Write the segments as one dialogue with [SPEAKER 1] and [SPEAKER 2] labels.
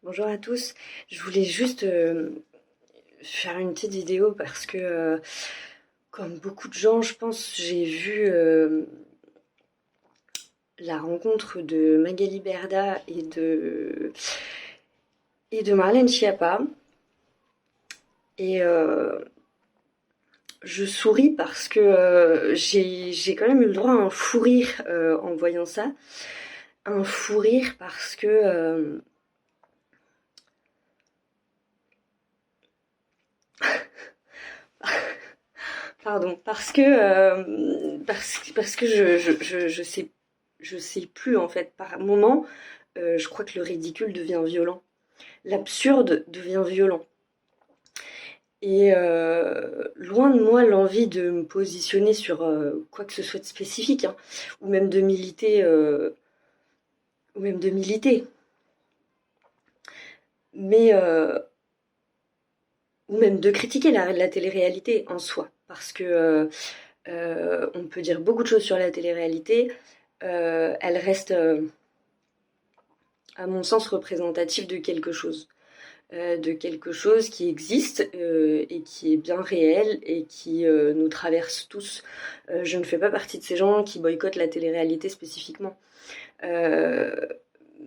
[SPEAKER 1] Bonjour à tous, je voulais juste faire une petite vidéo parce que, comme beaucoup de gens, je pense, j'ai vu la rencontre de Magali Berda et de Marlène Schiappa. Et je souris parce que j'ai quand même eu le droit à un fou rire en voyant ça. Un fou rire parce que pardon, parce que je sais plus en fait. Par moment, je crois que le ridicule devient violent, l'absurde devient violent. Et loin de moi l'envie de me positionner sur quoi que ce soit de spécifique, hein, ou même de militer, ou même de militer, mais ou même de critiquer la télé-réalité en soi, parce que on peut dire beaucoup de choses sur la télé-réalité. Elle reste, à mon sens, représentative de quelque chose qui existe et qui est bien réel et qui nous traverse tous. Je ne fais pas partie de ces gens qui boycottent la télé-réalité spécifiquement. Euh,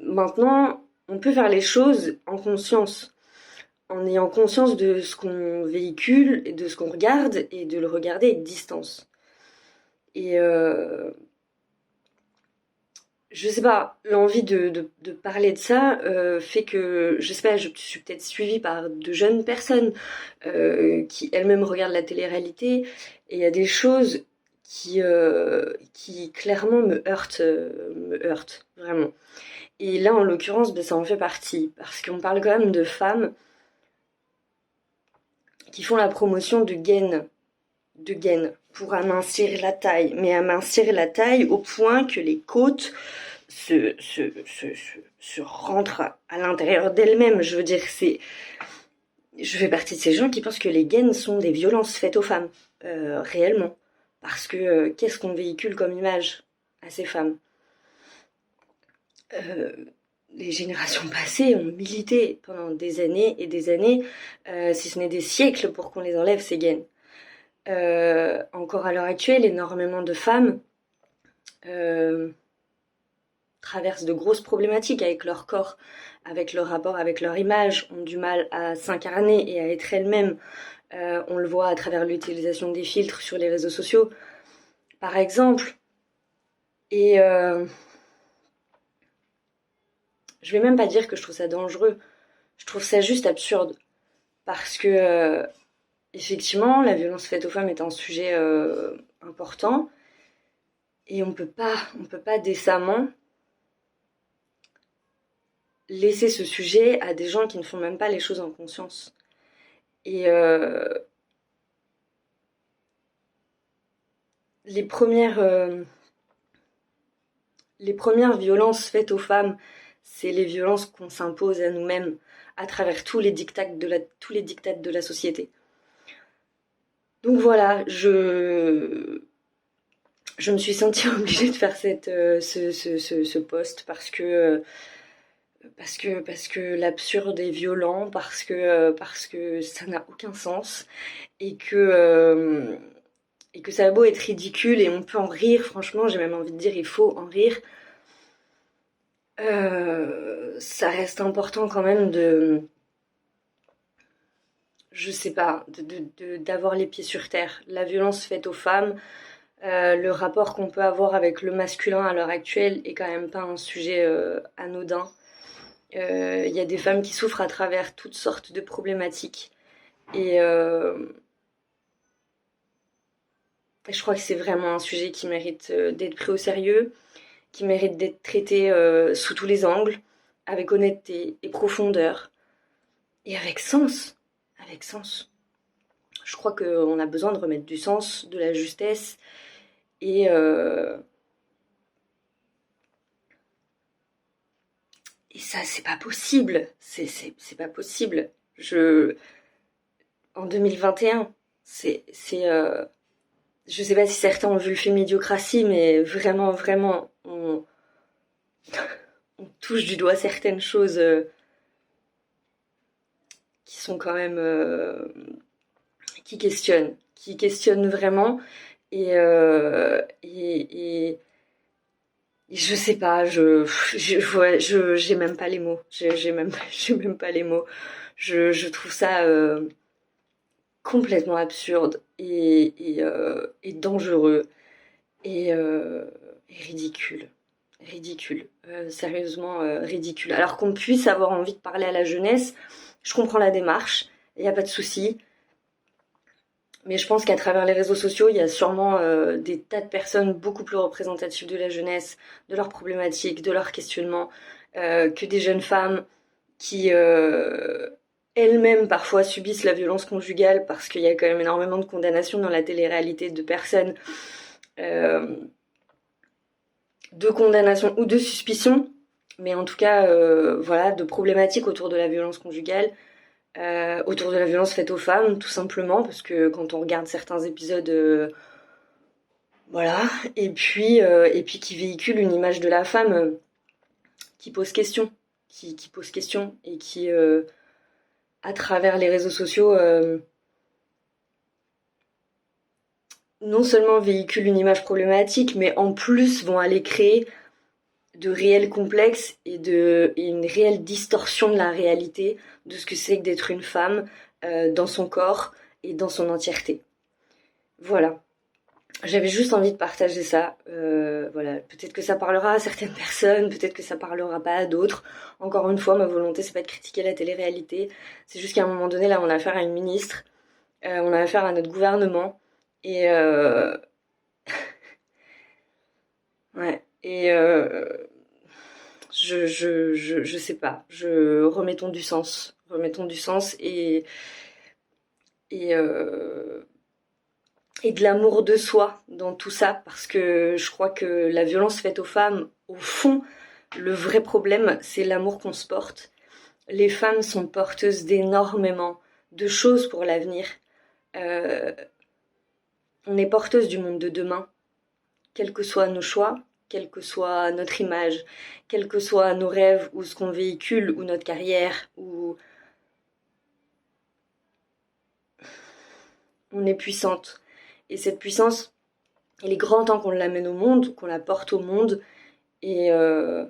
[SPEAKER 1] Maintenant, on peut faire les choses en conscience, en ayant conscience de ce qu'on véhicule, et de ce qu'on regarde, et de le regarder à distance. Et je sais pas, l'envie de parler de ça fait que, je sais pas, je suis peut-être suivie par de jeunes personnes qui elles-mêmes regardent la télé-réalité, et il y a des choses qui clairement me heurtent, vraiment. Et là, en l'occurrence, ben, ça en fait partie, parce qu'on parle quand même de femmes qui font la promotion de gaines pour amincir la taille, mais amincir la taille au point que les côtes se rentrent à l'intérieur d'elles-mêmes. Je veux dire, je fais partie de ces gens qui pensent que les gaines sont des violences faites aux femmes, réellement. Parce que qu'est-ce qu'on véhicule comme image à ces femmes? euh, les générations passées ont milité pendant des années et des années, si ce n'est des siècles, pour qu'on les enlève, ces gaines. Encore à l'heure actuelle, énormément de femmes traversent de grosses problématiques avec leur corps, avec leur rapport, avec leur image, ont du mal à s'incarner et à être elles-mêmes. On le voit à travers l'utilisation des filtres sur les réseaux sociaux, par exemple. Et je vais même pas dire que je trouve ça dangereux, je trouve ça juste absurde. Parce que, effectivement, la violence faite aux femmes est un sujet important. Et on peut pas décemment laisser ce sujet à des gens qui ne font même pas les choses en conscience. Et les premières, euh, les premières violences faites aux femmes, c'est les violences qu'on s'impose à nous-mêmes à travers tous les dictats de la société. Donc voilà, je me suis sentie obligée de faire ce post parce que l'absurde est violent, parce que ça n'a aucun sens et que ça a beau être ridicule et on peut en rire, franchement, j'ai même envie de dire il faut en rire. Ça reste important quand même je sais pas, d'avoir les pieds sur terre. La violence faite aux femmes, le rapport qu'on peut avoir avec le masculin à l'heure actuelle est quand même pas un sujet anodin. Il y a des femmes qui souffrent à travers toutes sortes de problématiques. Et je crois que c'est vraiment un sujet qui mérite d'être pris au sérieux, qui mérite d'être traité sous tous les angles, avec honnêteté et profondeur, et avec sens. Avec sens. Je crois qu'on a besoin de remettre du sens, de la justesse, et, euh, et ça, c'est pas possible. C'est pas possible. En 2021, je sais pas si certains ont vu le film Idiocratie, mais vraiment, vraiment, on touche du doigt certaines choses qui sont quand même qui questionnent vraiment et je sais pas, ouais, j'ai même pas les mots, j'ai même pas les mots. Je trouve ça complètement absurde et dangereux et ridicule. Ridicule. Sérieusement ridicule. Alors qu'on puisse avoir envie de parler à la jeunesse, je comprends la démarche, il n'y a pas de souci. Mais je pense qu'à travers les réseaux sociaux, il y a sûrement des tas de personnes beaucoup plus représentatives de la jeunesse, de leurs problématiques, de leurs questionnements, que des jeunes femmes qui elles-mêmes parfois subissent la violence conjugale parce qu'il y a quand même énormément de condamnations dans la télé-réalité de personnes, de condamnations ou de suspicions, mais en tout cas, voilà, de problématiques autour de la violence conjugale. Autour de la violence faite aux femmes, tout simplement, parce que quand on regarde certains épisodes, voilà, et puis qui véhicule une image de la femme qui pose question, qui pose question, et qui, à travers les réseaux sociaux, non seulement véhicule une image problématique, mais en plus vont aller créer de réels complexes et une réelle distorsion de la réalité de ce que c'est que d'être une femme dans son corps et dans son entièreté. Voilà. J'avais juste envie de partager ça. Voilà. Peut-être que ça parlera à certaines personnes, peut-être que ça parlera pas à d'autres. Encore une fois, ma volonté, c'est pas de critiquer la télé-réalité. C'est juste qu'à un moment donné, là, on a affaire à une ministre, on a affaire à notre gouvernement, et ouais. Et je sais pas. Remettons du sens. Remettons du sens et, euh, et de l'amour de soi dans tout ça. Parce que je crois que la violence faite aux femmes, au fond, le vrai problème, c'est l'amour qu'on se porte. Les femmes sont porteuses d'énormément de choses pour l'avenir. Euh, on est porteuse du monde de demain, quels que soient nos choix, quelle que soit notre image, quels que soient nos rêves ou ce qu'on véhicule ou notre carrière, ou on est puissante. Et cette puissance, il est grand temps qu'on l'amène au monde, qu'on la porte au monde. Et, euh,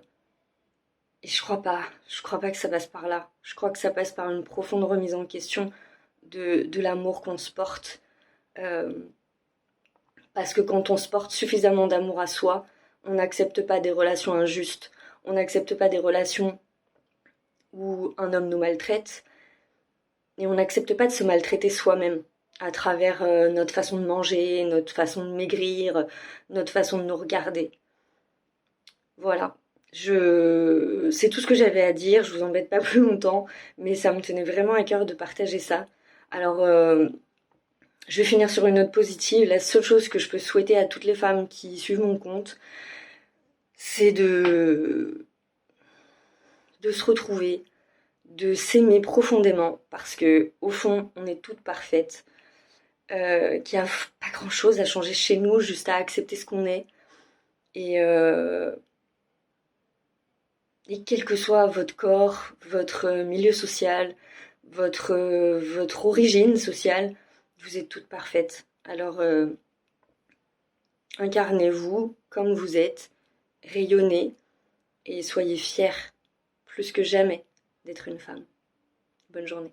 [SPEAKER 1] et je crois pas que ça passe par là. Je crois que ça passe par une profonde remise en question de l'amour qu'on se porte. Euh, Parce que quand on se porte suffisamment d'amour à soi, on n'accepte pas des relations injustes, on n'accepte pas des relations où un homme nous maltraite, et on n'accepte pas de se maltraiter soi-même à travers notre façon de manger, notre façon de maigrir, notre façon de nous regarder. Voilà. C'est tout ce que j'avais à dire, je vous embête pas plus longtemps, mais ça me tenait vraiment à cœur de partager ça. Alors, je vais finir sur une note positive. La seule chose que je peux souhaiter à toutes les femmes qui suivent mon compte, c'est de se retrouver, de s'aimer profondément, parce que au fond, on est toutes parfaites, qu'il n'y a pas grand-chose à changer chez nous, juste à accepter ce qu'on est. Et, euh, et quel que soit votre corps, votre milieu social, votre origine sociale, vous êtes toutes parfaites. Alors, incarnez-vous comme vous êtes, rayonnez et soyez fiers, plus que jamais, d'être une femme. Bonne journée.